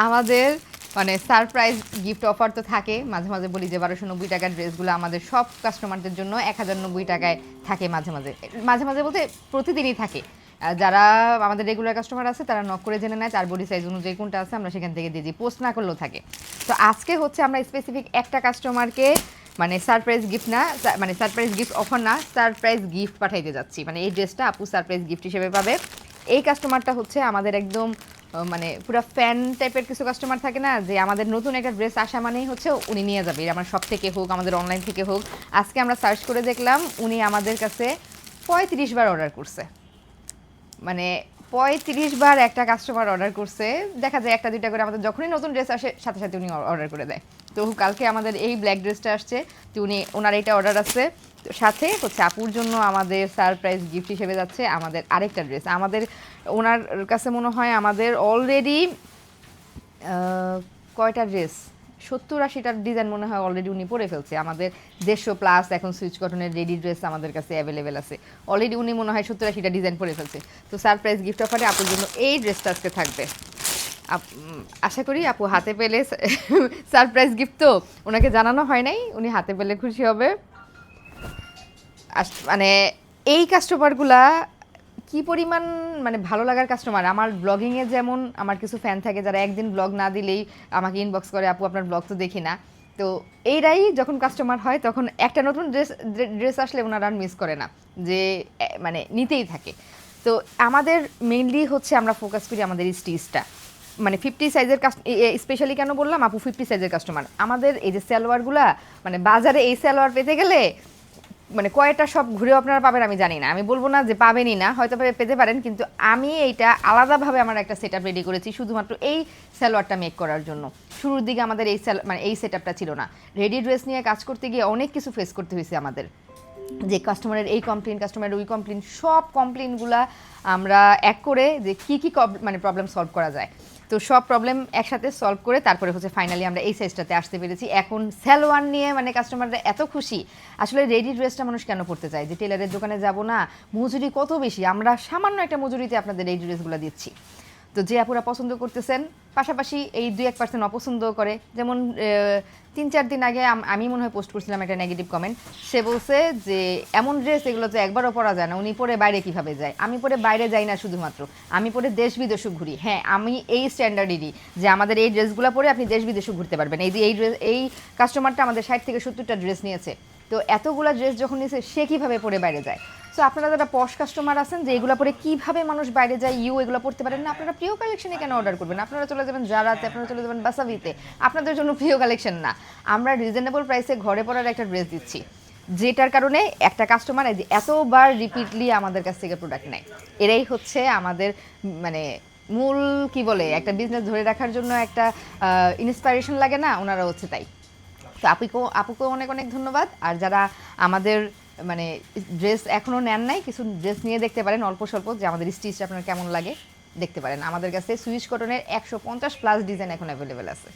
আমাদের মানে surprise gift offer তো থাকে, মাঝে মাঝে বলি যে 1290 টাকার ড্রেসগুলো আমাদের সব কাস্টমারদের জন্য 1090 টাকায় থাকে, মাঝে মাঝে মাঝে মাঝে বলতে প্রতিদিনই থাকে। যারা আমাদের রেগুলার কাস্টমার আছে তারা নক করে জেনে নেয় তার বডি সাইজ অনুযায়ী কোনটা আছে, আমরা সেখান থেকে দিয়ে দিই, পোস্ট না করলেও থাকে। তো আজকে হচ্ছে আমরা স্পেসিফিক একটা কাস্টমারকে মানে সারপ্রাইজ গিফট না, মানে সারপ্রাইজ গিফট অফার না, সারপ্রাইজ গিফট পাঠাইতে যাচ্ছি। মানে এই ড্রেসটা আপু সারপ্রাইজ গিফট হিসেবে পাবে। এই কাস্টমারটা হচ্ছে আমাদের একদম মানে পুরো ফ্যান টাইপের কিছু কাস্টমার থাকে না, যে আমাদের নতুন একটা ড্রেস আসা মানেই হচ্ছে উনি নিয়ে যাবে, আমার সব থেকে হোক আমাদের অনলাইন থেকে হোক। আজকে আমরা সার্চ করে দেখলাম উনি আমাদের কাছে 35 বার অর্ডার করছে। মানে 35 বার একটা কাস্টমার অর্ডার করছে। দেখা যায় একটা দুইটা করে আমাদের যখনই নতুন ড্রেস আসে সাথে সাথে উনি অর্ডার করে দেয়। তো কালকে আমাদের এই ব্ল্যাক ড্রেসটা আসছে, তো উনি ওনার এইটা অর্ডার আছে, সাথে হচ্ছে আপুর জন্য আমাদের সারপ্রাইজ গিফট হিসেবে যাচ্ছে আমাদের আরেকটা ড্রেস। আমাদের ওনার কাছে মনে হয় আমাদের অলরেডি কয়টা ড্রেস 70-80টার ডিজাইন মনে হয় অলরেডি উনি পরে ফেলছে। আমাদের 150+ এখন সুইচ কটনের রেডি ড্রেস আমাদের কাছে অ্যাভেলেবেল আছে, অলরেডি উনি মনে হয় 70-80টা ডিজাইন পরে ফেলছে। তো সারপ্রাইজ গিফট অফারে আপুর জন্য এই ড্রেসটা আজকে থাকবে। আশা করি আপু হাতে পেলে সারপ্রাইজ গিফট তো ওনাকে জানানো হয় নাই, উনি হাতে পেলে খুশি হবে। মানে এই কাস্টমারগুলা কি পরিমাণ মানে ভালো লাগার কাস্টমার। আমার ব্লগিংয়ে যেমন আমার কিছু ফ্যান থাকে যারা একদিন ব্লগ না দিলেই আমাকে ইনবক্স করে, আপু আপনার ব্লগ তো দেখি না। তো এইরাই যখন কাস্টমার হয় তখন একটা নতুন ড্রেস আসলে ওনারা আর মিস করে না, যে মানে নিতেই থাকে। তো আমাদের মেইনলি হচ্ছে আমরা ফোকাস করি আমাদের এই স্টিচটা, মানে 50 সাইজের স্পেশালি কেন বললাম আপু 50 সাইজের কাস্টমার। আমাদের এই যে সালোয়ারগুলা মানে বাজারে এই সালোয়ার পেতে গেলে মানে কয়টা সব ঘুরেও আপনারা পাবেন আমি জানি না, আমি বলবো না যে পাবেনই না, হয়তো পেতে পারেন, কিন্তু আমি এইটা আলাদাভাবে আমার একটা সেটআপ রেডি করেছি শুধুমাত্র এই সালোয়ারটা মেক করার জন্য। শুরুর দিকে আমাদের এই মানে এই সেটআপটা ছিল না, রেডি ড্রেস নিয়ে কাজ করতে গিয়ে অনেক কিছু ফেস করতে হয়েছে আমাদের, যে কাস্টমারের এই কমপ্লেন, কাস্টমারের ওই কমপ্লেন, সব কমপ্লেনগুলা আমরা এক করে যে কী মানে প্রবলেম সলভ করা যায়, তো সব প্রবলেম একসাথে সলভ করে তারপরে হচ্ছে ফাইনালি আমরা এই সাইজটাতে আসতে পেরেছি। এখন সালোয়ার নিয়ে মানে কাস্টমাররা এত খুশি। আসলে রেডি ড্রেসটা মানুষ কেন পড়তে চায়, যে টেলারের দোকানে যাব না, মজুরি কত বেশি, আমরা সামান্য একটা মজুরিতে আপনাদের এই ড্রেসগুলো দিচ্ছি। তো যে আপুরা পছন্দ করতেছেন, পাশাপাশি এই 2-1% অপছন্দ করে, যেমন 3-4 দিন আগে আমি মনে হয় পোস্ট করছিলাম একটা নেগেটিভ কমেন্ট, সে বলছে যে এমন ড্রেস এগুলো তো একবারও পরা যায় না, উনি পরে বাইরে কিভাবে যায়। আমি পরে বাইরে যাই না শুধুমাত্র, আমি পরে দেশ বিদেশও ঘুরি। হ্যাঁ, আমি এই স্ট্যান্ডার্ডেরই যে আমাদের এই ড্রেসগুলো পরে আপনি দেশ বিদেশও ঘুরতে পারবেন। এই যে এই কাস্টমারটা আমাদের 60 থেকে 70টা ড্রেস নিয়েছে, তো এতগুলা ড্রেস যখন নিয়েছে সে কীভাবে পরে বাইরে যায়। সো আপনারা যারা পশ কাস্টমার আছেন যে এগুলো পরে কীভাবে মানুষ বাইরে যায়, এগুলো পড়তে পারেন না, আপনারা প্রিয় কালেকশনে কেন অর্ডার করবেন? আপনারা চলে যাবেন জারাতে, আপনারা চলে যাবেন বাসাভিতে, আপনাদের জন্য প্রিয় কালেকশন না। আমরা রিজনেবল প্রাইসে ঘরে পরার একটা ড্রেস দিচ্ছি, যেটার কারণে একটা কাস্টমার যে এতবার রিপিটলি আমাদের কাছ থেকে প্রোডাক্ট নেয়। এরাই হচ্ছে আমাদের মানে মূল কি বলে একটা বিজনেস ধরে রাখার জন্য একটা ইন্সপাইরেশন লাগে না, ওনারা হচ্ছে তাই। তো আপুকেও অনেক অনেক ধন্যবাদ। আর যারা আমাদের মানে ড্রেস এখনও নেন নাই, কিছু ড্রেস নিয়ে দেখতে পারেন অল্প স্বল্প, যে আমাদের স্টিচ আপনার কেমন লাগে দেখতে পারেন। আমাদের কাছে সুইচ কটনের 150+ ডিজাইন এখন অ্যাভেলেবেল আছে।